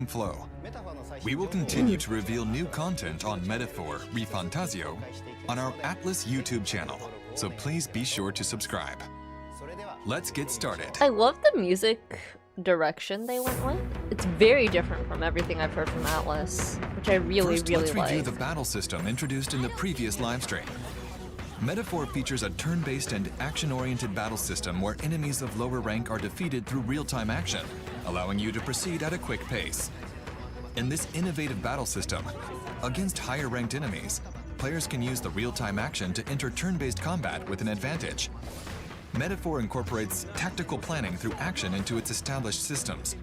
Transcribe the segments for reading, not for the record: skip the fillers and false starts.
flow. We will continue to reveal new content on Metaphor ReFantazio on our ATLUS YouTube channel, so please be sure to subscribe. Let's get started. I love the music direction they went with. It's very different from everything I've heard from ATLUS, which I really First, like. let's review the battle system introduced in the previous livestream. Metaphor features a turn-based and action-oriented battle system where enemies of lower rank are defeated through real-time action, allowing you to proceed at a quick pace. In this innovative battle system, against higher-ranked enemies, players can use the real-time action to enter turn-based combat with an advantage. Metaphor incorporates tactical planning through action into its established systems,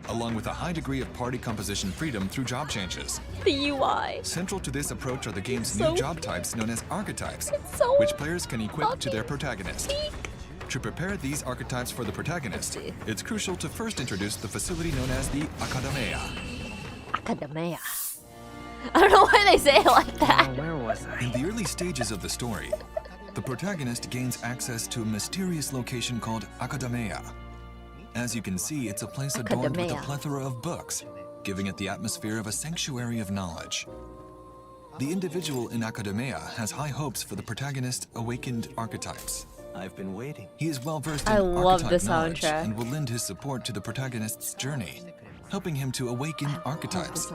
along with a high degree of party composition freedom through job changes. The UI. Central to this approach are the game's new job types known as archetypes, which players can equip to their protagonist. To prepare these archetypes for the protagonist, it's crucial to first introduce the facility known as the Academia. Academia. I don't know why they say it like that. Where was I? In the early stages of the story, the protagonist gains access to a mysterious location called Academia. As you can see, it's a place adorned with a plethora of books, giving it the atmosphere of a sanctuary of knowledge. The individual in Academia has high hopes for the protagonist's awakened archetypes. I've been waiting. He is well versed in I love archetype the knowledge soundtrack. and will lend his support to the protagonist's journey, helping him to awaken archetypes.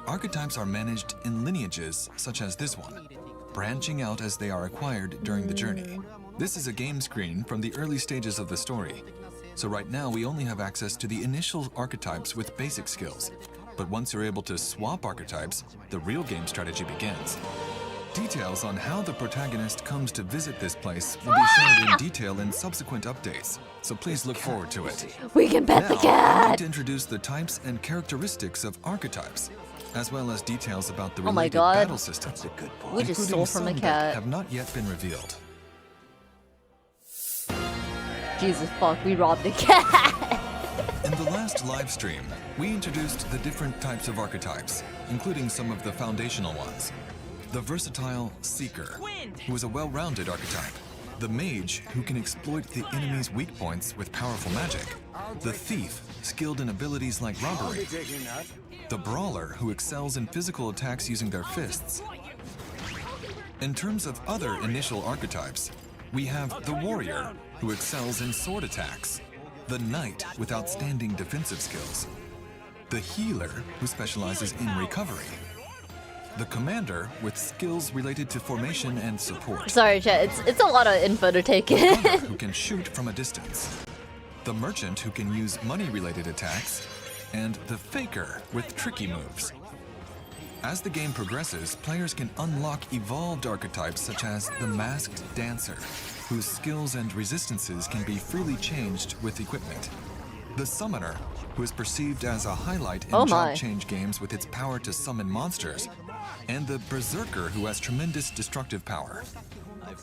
Archetypes are managed in lineages such as this one, branching out as they are acquired during the journey. This is a game screen from the early stages of the story. So right now we only have access to the initial archetypes with basic skills. But once you're able to swap archetypes, the real game strategy begins. Details on how the protagonist comes to visit this place will be shared in detail in subsequent updates, so please look forward to it. We can pet the Now, I'd like cat. to introduce the types and characteristics of archetypes, as well as details about the Oh my related God. battle system, That's a good We point. just including stole from the some cat. that have not yet been revealed. Jesus fuck, we robbed a cat. In the last live stream, we introduced the different types of archetypes, including some of the foundational ones. The versatile Seeker, who is a well-rounded archetype. The Mage, who can exploit the enemy's weak points with powerful magic. The Thief, skilled in abilities like robbery. The Brawler, who excels in physical attacks using their fists. In terms of other initial archetypes, we have the Warrior, who excels in sword attacks. The Knight, with outstanding defensive skills. The Healer, who specializes in recovery. The Commander, with skills related to formation and support. Sorry, chat. It's a lot of info to take The in. Hunter, who can shoot from a distance. The Merchant, who can use money-related attacks. And the Faker, with tricky moves. As the game progresses, players can unlock evolved archetypes such as the Masked Dancer, whose skills and resistances can be freely changed with equipment. The Summoner, who is perceived as a highlight in job change games with its power to summon monsters. And the Berserker, who has tremendous destructive power.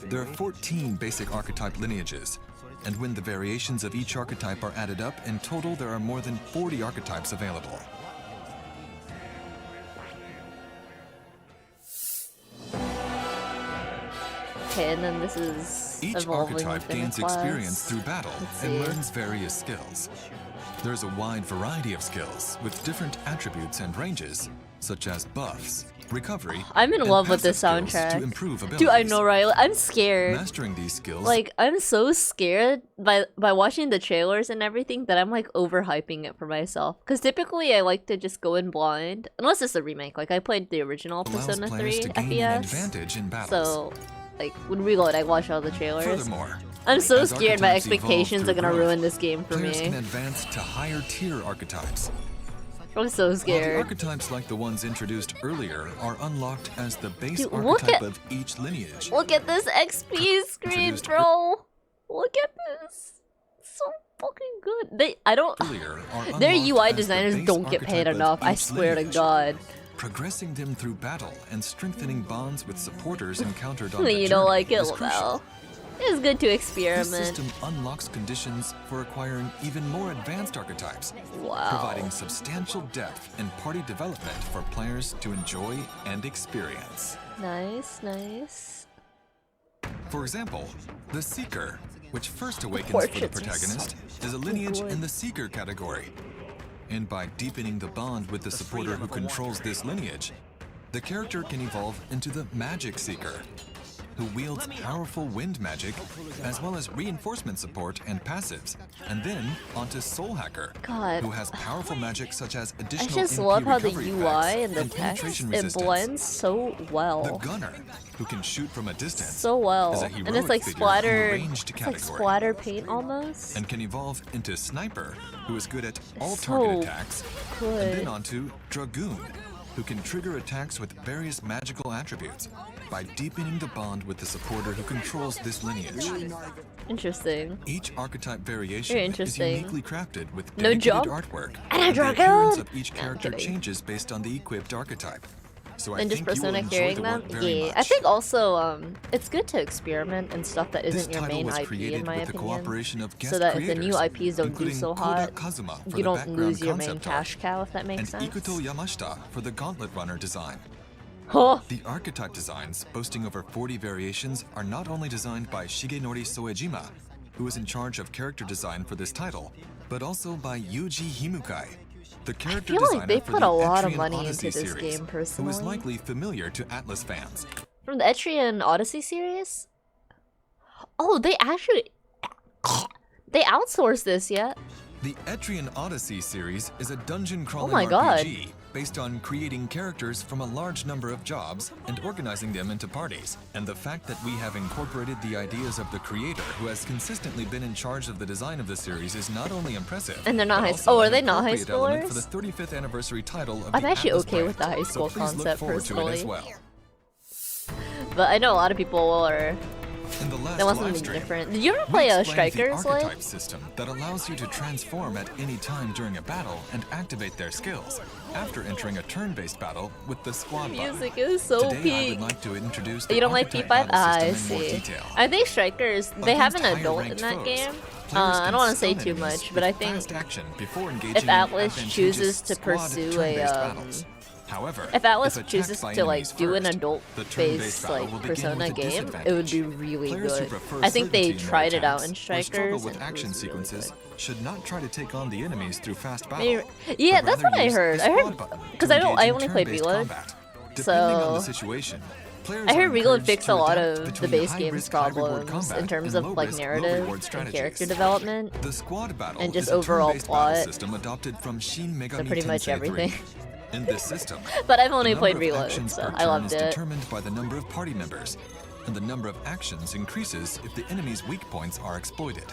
There are 14 basic archetype lineages, and when the variations of each archetype are added up, in total there are more than 40 archetypes available. Okay, and then this is Each evolving archetype within gains the class. experience through battle Let's and see. learns various skills. There's a wide variety of skills with different attributes and ranges, such as buffs, recovery, I'm in and love with this passive skills soundtrack. to improve abilities. Dude, I know, right? I'm scared. Mastering these skills, Like, I'm so scared by watching the trailers and everything that I'm like overhyping it for myself. Because typically I like to just go in blind, unless it's a remake. Like I played the original allows Persona 3 players to gain an FPS. advantage in battles. So, like, when Reload, I watch all the trailers. Furthermore, I'm so as scared my archetypes evolve expectations through are gonna growth, ruin this game for players can me. advance to higher tier archetypes. I'm so While the scared. archetypes like the ones introduced earlier are unlocked as the base Dude, look archetype at- of each lineage. Look at this XP screen, Introduced bro. Look at this. It's so fucking good. I don't. Earlier are Their unlocked UI as the designers base don't get paid archetype of enough. I each swear to lineage, God. Progressing them through battle and strengthening bonds with supporters encountered on the You journey don't like it, is crucial. well. It's good to This experiment. system unlocks conditions for acquiring even more advanced archetypes, Wow. providing substantial depth in party development for players to enjoy and experience. Nice, nice. For example, the Seeker, which first awakens for the Portraits are protagonist, so is a lineage good. in the Seeker category. and by deepening the bond with the supporter who controls this lineage, the character can evolve into the Magic Seeker, who wields powerful wind magic, as well as reinforcement support and passives, and then onto Soul Hacker, God. who has powerful magic such as I additional just MP love how the recovery UI effects and the text, penetration it resistance. blends so The well. Gunner, who can shoot from a distance, So well. is a And heroic it's like figure in the splatter, ranged it's like category, splatter paint almost. and can evolve into Sniper, who is good at all So target attacks, and good. then onto Dragoon, who can trigger attacks with various magical attributes by deepening the bond with the supporter who controls this lineage. Interesting. Each archetype variation Very is interesting. uniquely crafted with No dedicated jump? artwork, And a the dragon? appearance of each No, I'm character kidding. changes based on the equipped archetype. So I And just think you will Persona enjoy carrying the them? work very Yeah. much. I think also it's good to experiment in stuff that This isn't your title main was IP created in my with the opinion. cooperation of guest So that if the new creators, IPs don't do including so Koda hot, Kazuma for you the don't background lose your main concept art, cash cow, if that makes and sense. Ikuto Yamashita for the Gauntlet Runner design. Huh. The archetype designs, boasting over 40 variations, are not only designed by Shigenori Soejima, who is in charge of character design for this title, but also by Yuji Himukai, the character feel like designer they for put the a lot of Etrian money Odyssey into this series, game, who is personally. likely familiar to ATLUS fans. From the Etrian Odyssey series? Oh, they actually... They outsourced this, yeah? The Etrian Odyssey series is a dungeon crawling Oh my God. RPG based on creating characters from a large number of jobs and organizing them into parties. And the fact that we have incorporated the ideas of the creator who has consistently been in charge of the design of the series is not only impressive, And they're not but high- also oh, are an they not high appropriate element schoolers? for the 35th anniversary title of I'm the actually ATLUS okay brand. with the high So school please look concept, forward to it as personally. well. But I know a lot of people are... In the last They want something livestream, different. Did you ever we play explained Strikers, the like? archetype system that allows you to transform at any time during a battle and activate their skills after entering a turn-based battle with the squad button. Music is so Today I peak. would like to introduce the You don't like archetype P5? battle Ah, I system in more see. detail. I think Strikers, they have an Against adult in higher-ranked that foes, game. players I can don't want to say stun too enemies much, with but I think fast action before engaging if in ATLUS advantageous chooses to squad pursue turn-based a, battles. However, if ATLUS attacked chooses by to like enemies do an first, the adult-based turn-based battle will like begin Persona with a game, it would be disadvantage. really Players who good. prefer I think they certainty in their tried it out in attacks or struggle Strikers, with and it action was really sequences good. should not try to take on the enemies through fast battle. Maybe- yeah, but that's rather what I use heard. the I heard- squad button 'cause to I don't- engage I in only played turn-based Reload. combat. Depending on the So- situation, players I are heard Reload encouraged fixed to a lot adapt of the between base high-risk, game's high-reward problems combat in terms and of like low-risk, narrative low-reward and strategies. character development. The squad battle and just is a overall turn-based battle plot. system adopted from Shin Megami So pretty much Tensei 3. everything. In this system, But I've only the played number of Reload, actions so per I turn loved is it. determined by the number of party members, and the number of actions increases if the enemy's weak points are exploited.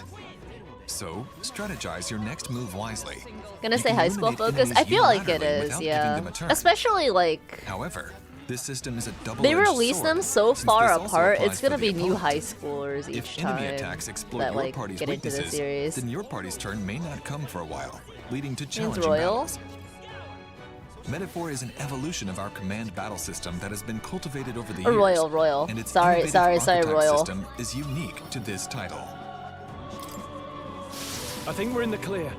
So, strategize your next move wisely. Gonna You say can high school eliminate focus? enemies I feel like it unilaterally is, without giving yeah. them a turn. Especially like However, this system is a double-edged they release them so sword, far since this also apart. applies It's gonna for the be new opponent. high schoolers If each enemy time attacks exploit that your like party's get into the weaknesses, series. then your party's turn may not come for a while, leading to Means challenging Royal. battles. Metaphor is an evolution of our command battle system that has been cultivated over the Or years. Royal. And its Sorry, innovative sorry, archetype Royal. system is unique to this title. I think we're in the clear.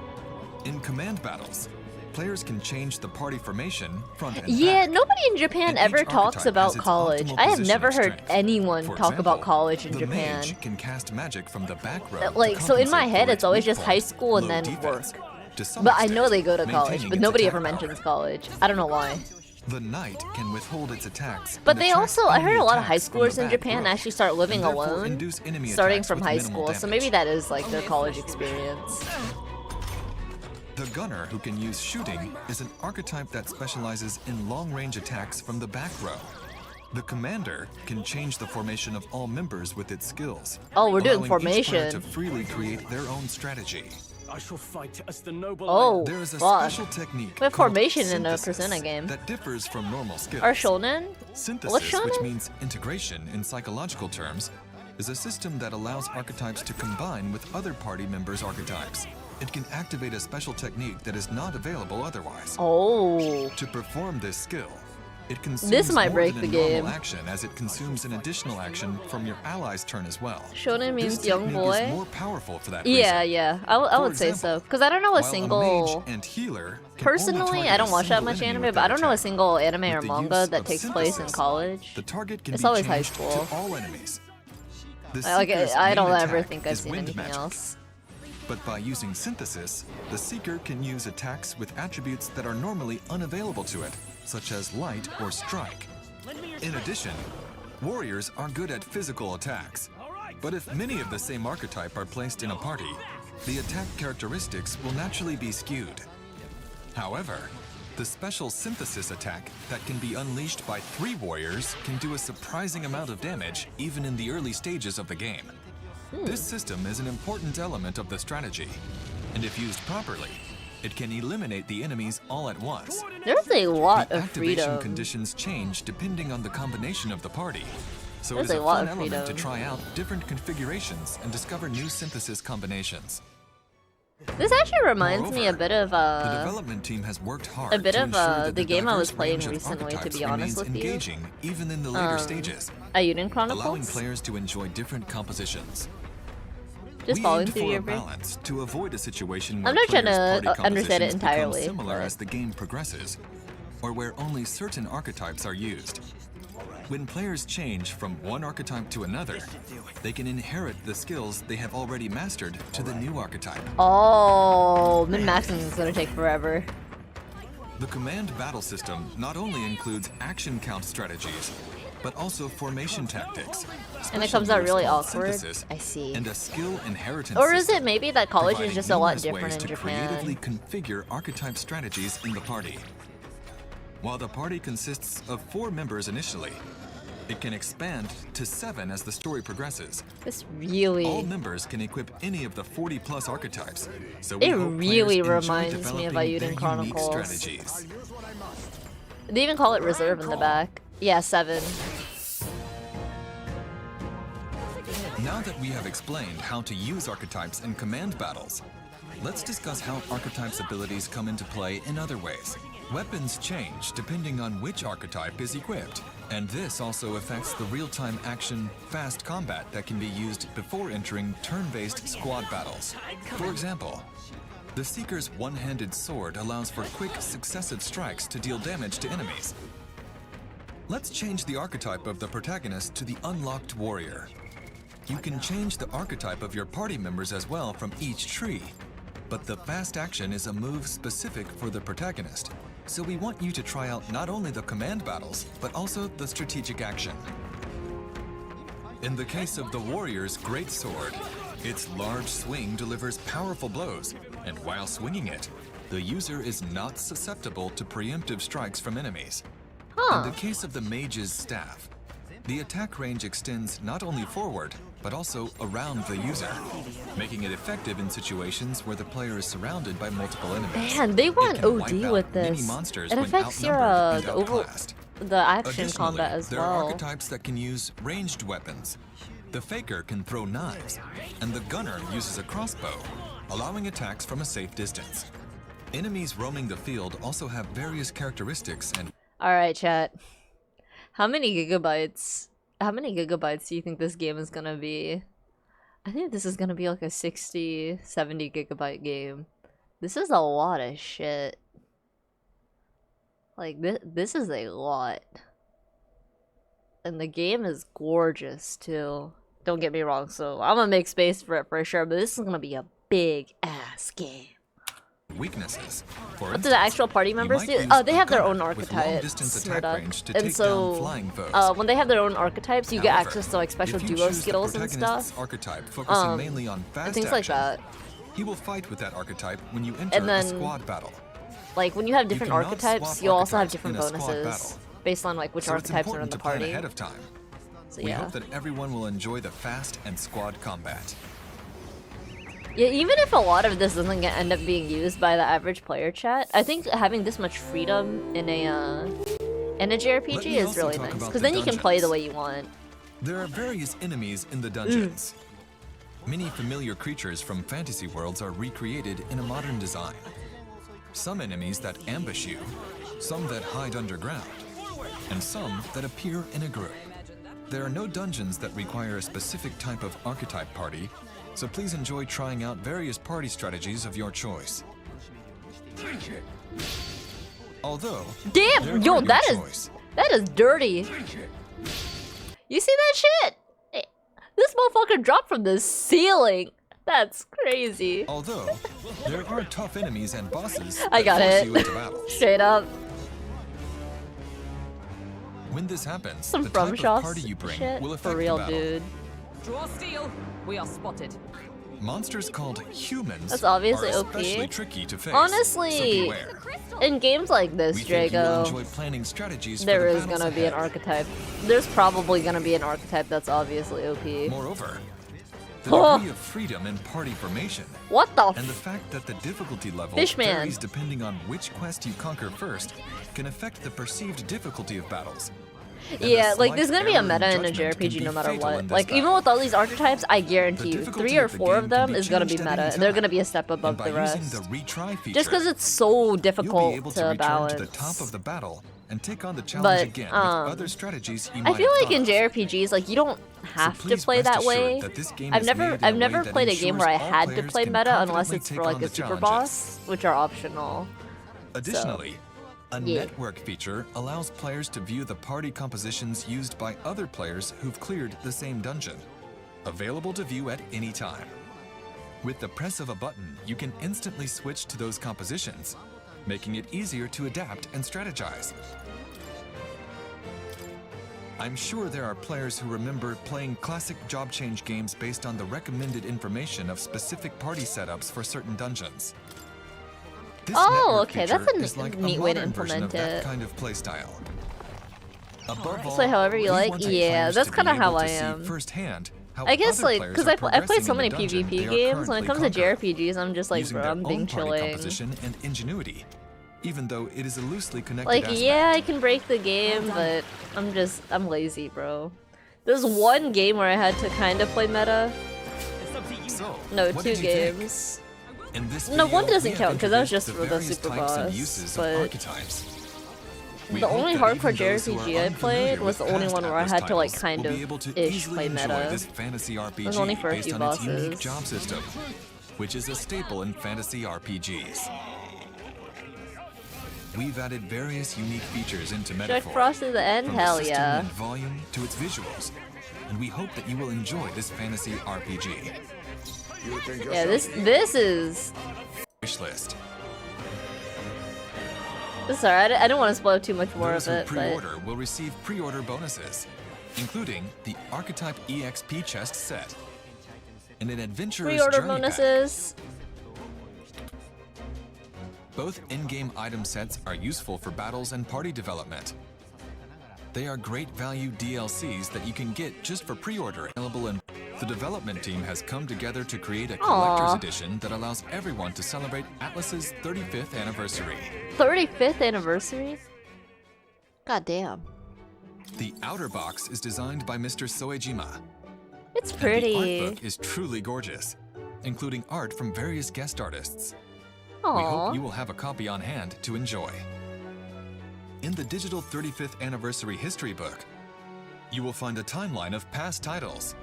In command battles, players can change the party formation front and Yeah, back. nobody in Japan And ever each talks archetype about has its college. optimal I have position never of heard strength. anyone For talk about example, college in the Japan. mage can cast magic from the back row to Like, so in my compensate head, for it's always weak just high points, school and low then defense. work. To some But I extent, know they go to college, maintaining but its nobody attack ever power. mentions college. I don't know why. The knight can withhold its attacks. But and they attract also, I heard enemy a lot of high attacks from the schoolers in back Japan row, actually start living and therefore alone, induce enemy starting attacks from with high minimal school. So damage. maybe that is like their college experience. The gunner who can use shooting is an archetype that specializes in long-range attacks from the back row. The commander can change the formation of all members with its skills. Oh, we're doing allowing each player formation. to freely create their own strategy. I shall fight as the noble Oh, There is a fuck. special technique We have called formation in a synthesis Persona game. that differs from normal skills. Or shonen? Synthesis, What's which shonen? means integration in psychological terms, is a system that allows archetypes to combine with other party members' archetypes. It can activate a special technique that is not available otherwise. Oh. To perform this skill, it consumes This might more break than the a normal game. action, as it consumes an additional action from your ally's turn as well. Shonen means This young technique boy. is more powerful for that Yeah, reason. yeah. I For would say example, so. Because I don't know a while single... mage and healer can only Personally, target I a don't watch that single much enemy anime, with but I that don't know a attack. single anime or With the manga use that of takes place in synthesis, college. The target can It's be always high changed school. to all enemies. The Like, Seeker's I don't main ever attack think I've is seen wind anything magic. else. But by using synthesis, the Seeker can use attacks with attributes that are normally unavailable to it, such as light or strike. In addition, warriors are good at physical attacks. But if many of the same archetype are placed in a party, the attack characteristics will naturally be skewed. However, the special synthesis attack that can be unleashed by 3 warriors can do a surprising amount of damage even in the early stages of the game. This system is an important element of the strategy, and if used properly, it can eliminate the enemies all at once. There's a lot The of activation freedom. conditions change depending on the combination of the party, so There's it is a a lot fun of element to freedom. try out different configurations and discover new synthesis combinations. This actually reminds me a Moreover, bit of The development team has worked hard a bit to of, ensure that the game I was diverse playing range of recently, to archetypes be honest remains with you. engaging even in the later stages, Ayuden allowing Chronicles. players to enjoy different compositions. Just We following aimed through for your a brain. balance to avoid a situation where I'm not trying players' to party understand it compositions become entirely, similar but- as the game progresses, or where only certain archetypes are used. When players change from one archetype to another, they can inherit the skills they have already mastered to the new archetype. Oh, min-maxing is gonna take forever. The command battle system not only includes action count strategies, but also formation tactics. And it special comes out moves really called awkward. synthesis, I see. and a skill inheritance Or is system, it maybe that college is providing just a lot numerous different ways in to Japan? creatively configure archetype strategies in the party. While the party consists of 4 members initially, it can expand to 7 as the story progresses. This All really, members can equip any of the 40+ archetypes, so It we hope really players enjoy reminds me of developing Ayuden their unique Chronicles. strategies. they even call it reserve in the back. Yeah, 7. Now that we have explained how to use archetypes in command battles, let's discuss how archetypes' abilities come into play in other ways. Weapons change depending on which archetype is equipped, and this also affects the real-time action, fast combat that can be used before entering turn-based squad battles. For example, the Seeker's one-handed sword allows for quick, successive strikes to deal damage to enemies. Let's change the archetype of the protagonist to the unlocked warrior. You can change the archetype of your party members as well from each tree, but the fast action is a move specific for the protagonist. So we want you to try out not only the command battles, but also the strategic action. In the case of the warrior's great sword, its large swing delivers powerful blows, and while swinging it, the user is not susceptible to preemptive strikes from enemies. In the case of the mage's staff, the attack range extends not only forward, but also around the user, making it effective in situations where the player is surrounded by multiple enemies. Man, they It went can wipe OD out with many this. monsters It when affects your outnumbered the and overall outclassed. the action Additionally, combat as there are well. archetypes that can use ranged weapons. The faker can throw knives, and the gunner uses a crossbow, allowing attacks from a safe distance. Enemies roaming the field also have various characteristics and All right, chat. How many gigabytes? How many gigabytes do you think this game is gonna be? I think this is gonna be like a 60, 70 gigabyte game. This is a lot of shit. Like this is a lot. And the game is gorgeous too. Don't get me wrong, so I'm gonna make space for it for sure, but this is gonna be a big ass game. weaknesses. For What do the actual party members do? Oh, they have their own archetypes, Murdoch. When they have their own archetypes, you get However, access to like special if you duo choose the skills and protagonist's stuff. archetype focusing mainly on And fast things like action, that. he will fight with that archetype when you enter And then, a squad battle. Like when you have different cannot archetypes, swap you'll also have archetypes different in a squad bonuses battle. based on like which So it's archetypes are in important the to plan party. ahead of time. So We yeah. hope that everyone will enjoy the fast and squad combat. Yeah, even if a lot of this doesn't end up being used by the average player, chat, I think having this much freedom in a JRPG me is also really talk nice about because the then you can play the dungeons. way you want. There are various enemies in the dungeons. Many familiar creatures from fantasy worlds are recreated in a modern design. Some enemies that ambush you, some that hide underground, and some that appear in a group. There are no dungeons that require a specific type of archetype party, so please enjoy trying out various party strategies of your choice. Although, Damn, there yo, are no choice. that is dirty. You see that shit? This motherfucker dropped from the ceiling. That's crazy. Although, there are tough enemies and bosses I that got force it. you into battle. Straight up. When this happens, Some the From type Shaw of party you bring shit will affect for real, the battle. dude. Draw steel. We are spotted. Monsters called humans That's obviously are OP. especially tricky to face. Honestly, so beware. in games like this, We think you will Drago, enjoy planning strategies there for the is battles gonna be an ahead. archetype. There's probably gonna be an archetype that's obviously OP. Moreover, the Oh. degree of freedom in party formation What the and the fact that the difficulty level Fishman. varies depending on which quest you conquer first can affect the perceived difficulty of battles. And Yeah, a like there's slight gonna be a error in meta in a judgment can JRPG be no matter fatal in what. this Like even battle. with all these archetypes, I guarantee The you, difficulty 3 or of the 4 of game them can be is gonna be changed at meta. any And they're time. gonna be a step above And by the using rest. the retry feature, Just because it's so you'll be difficult able to to return balance. to the top of the battle and take on the But, challenge again with other strategies you I might feel have like in thought of. JRPGs, like you don't have to please play rest that assured way. that this game I've is never made in a way that played a game where I ensures all had to players play can meta unless confidently it's take for like on a the super challenges. boss, which are optional. Additionally, a Yeah. network feature allows players to view the party compositions used by other players who've cleared the same dungeon. Available to view at any time. With the press of a button, you can instantly switch to those compositions, making it easier to adapt and strategize. I'm sure there are players who remember playing classic job change games based on the recommended information of specific party setups for certain dungeons. This Oh, network okay, that's feature a is like a neat way to modern version implement of that it. kind of playstyle. Above all, Play however you we like. want our Yeah, players that's to be kind of how able to I see am. firsthand how I guess other like players because are I played progressing so in many the dungeon PvP they are games. When it comes currently to conquering, JRPGs, I'm just like, using bro, their I'm being own party chilling. composition and ingenuity, even though it is a loosely connected Like, aspect. yeah, I can break the game, but I'm lazy, bro. There's one game where I had to kind of play meta. So, No, what 2 did you think? games. In this No, one video, doesn't we have count, 'cause that was introduced just for the various super types and boss, uses but of archetypes. We The hope only that hardcore even those who are JRPG I played unfamiliar was the with only past one where I ATLUS had to like titles kind will of be able to ish easily play enjoy meta. this fantasy RPG was only for a based few on its unique bosses. job system, which is a staple in fantasy RPGs. We've added various unique featers into Jack Metaphor, Frost to the end? from the Hell system yeah. and volume to its visuals, and we hope that you will enjoy this fantasy RPG. Yeah, this is Wish list. sorry, I don't want to spoil too much more Those of who it, but pre-order will receive pre-order bonuses, including the Archetype EXP chest set and an adventurer's pre-order journey pack. bonuses. Both in-game item sets are useful for battles and party development. They are great value DLCs that you can get just for pre-ordering. The development team has come together to create a collector's Aw. edition that allows everyone to celebrate ATLUS's 35th anniversary. 35th anniversary? God damn. The outer box is designed by Mr. Soejima. It's And pretty. the art book is truly gorgeous, including art from various guest artists. We Aww. hope you will have a copy on hand to enjoy. In the digital 35th anniversary history book, you will find a timeline of past titles,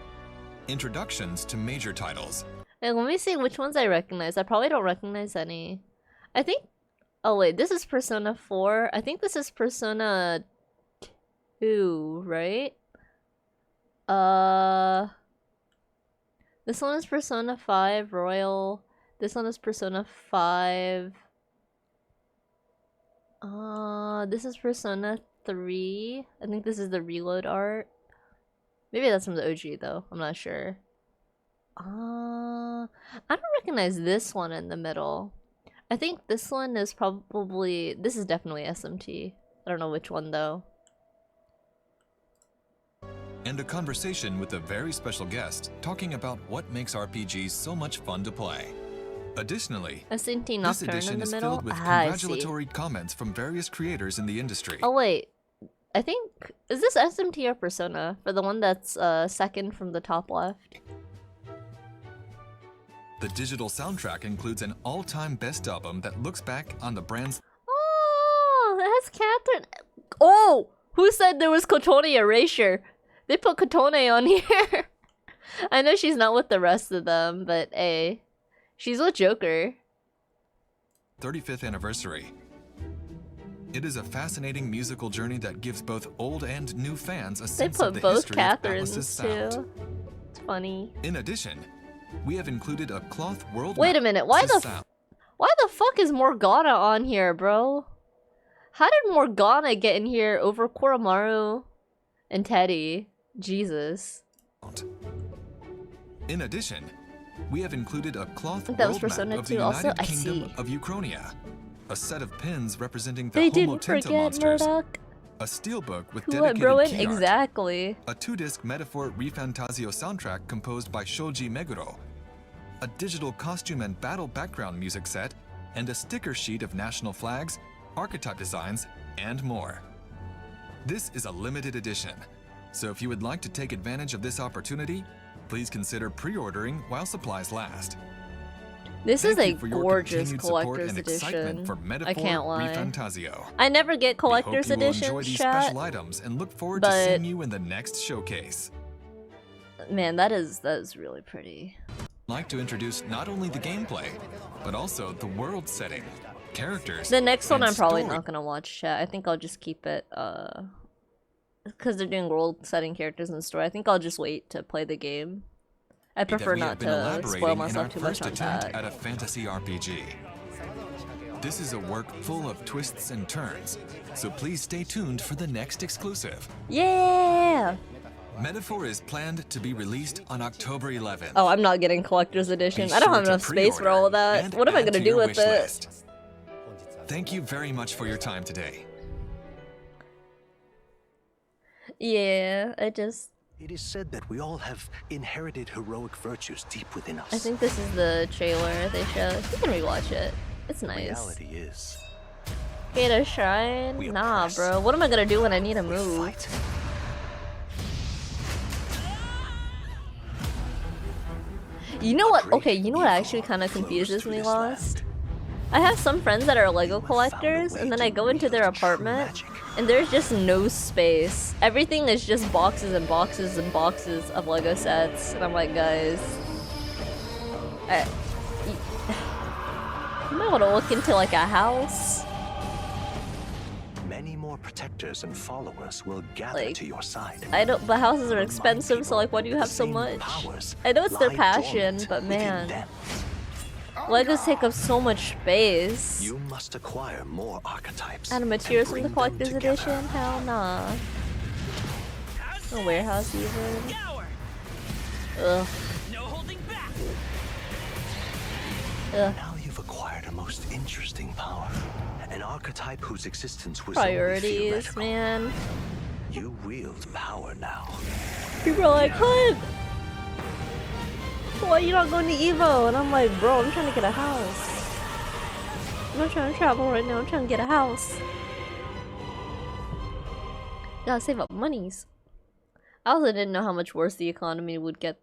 introductions to major titles, Hey, let me see which ones I recognize. I probably don't recognize any. I think... Oh wait, this is Persona 4. I think this is Persona 2, right? This one is Persona 5 Royal. This one is Persona 5. This is Persona 3. I think this is the reload art. Maybe that's from the OG though. I'm not sure. I don't recognize this one in the middle. I think this one is probably... This is definitely SMT. I don't know which one though. and a conversation with a very special guest talking about what makes RPGs so much fun to play. Additionally, SMT this Nocturne edition in the is middle? filled with I see. congratulatory comments from various creators in the industry. Oh wait, I think... Is this SMT or Persona? For the one that's second from the top left. The digital soundtrack includes an all-time best album that looks back on the brand's... Oh, that's Catherine. Oh, who said there was Kotone erasure? They put Kotone on here. I know she's not with the rest of them, but hey, she's with Joker. 35th anniversary. It is a fascinating musical journey that gives both old and new fans a They sense of put the both history of Catherines ATLUS's sound. too. It's funny. In addition, we have included a cloth world Wait a map minute, to why the fuck is Morgana on here, bro? How did Morgana get in here over Koromaru and Teddy? Jesus. In addition, we have included a cloth That was world Persona map of the 2 also? United I Kingdom see. of Uchronia, a set of pins representing the They Homo didn't Tinta forget monsters, Murdoch. a steelbook with Who let dedicated bro in? key art, Exactly. a 2-disc Metaphor ReFantazio soundtrack composed by Shoji Meguro, a digital costume and battle background music set, and a sticker sheet of national flags, archetype designs, and more. This is a limited edition, so if you would like to take advantage of this opportunity, please consider pre-ordering while supplies last. This is Thank a you for your gorgeous continued support collector's and excitement edition. for Metaphor I can't lie. ReFantazio. I never get collector's we hope you will enjoy editions, these chat. special items and look forward to but- seeing you in the next showcase. Man, that is really pretty. I'd like to introduce not only the gameplay, but also the world setting, characters. The next one and I'm probably story. not gonna watch, chat. I think I'll just keep it, because they're doing world setting characters in the story. I think I'll just wait to play the game. I that prefer we have not been to elaborating spoil in our myself too much first on attempt that. at a fantasy RPG. This is a work full of twists and turns, so please stay tuned for the next exclusive. Yeah! Metaphor is planned to be released on October 11th. Oh, I'm not getting collector's edition. Be I don't sure have to enough space for all of pre-order that. and What am I add gonna to do your with wish it? list. Thank you very much for your time today. Yeah, It is said that we all have inherited heroic virtues deep within us. I think this is the trailer they showed. You can rewatch it. It's nice. Reality is, Get a shrine? we Nah, oppress, bro. What am I gonna do when I need a we move? fight. You know what? Great Okay, you know what evil actually kind of flows confuses through me, this Lost? land. I have some friends that are Lego You have found a collectors, way and then to I go into their wield true apartment, magic. and there's just no space. Everything is just boxes and boxes and boxes of Lego sets, and I'm like, guys, you might want to look into like a house. Many more protectors and followers will gather Like, to your side. I don't, but houses are Remind expensive, so like, why do you people have so the much? same powers I know it's their lie passion, dormant but within man, them. Legos take up so much space. You must acquire more archetypes. And and materials from the bring them collector's together. edition? Hell nah. A warehouse even. Ugh. No holding back. Ugh. Now you've acquired a most interesting power. An archetype whose existence was Priorities, only theoretical. man. You wield power now. People are like, Hunt! Why are you not going to Evo? And I'm like, bro, I'm trying to get a house. I'm not trying to travel right now, I'm trying to get a house. Gotta save up monies. I also didn't know how much worse the economy would get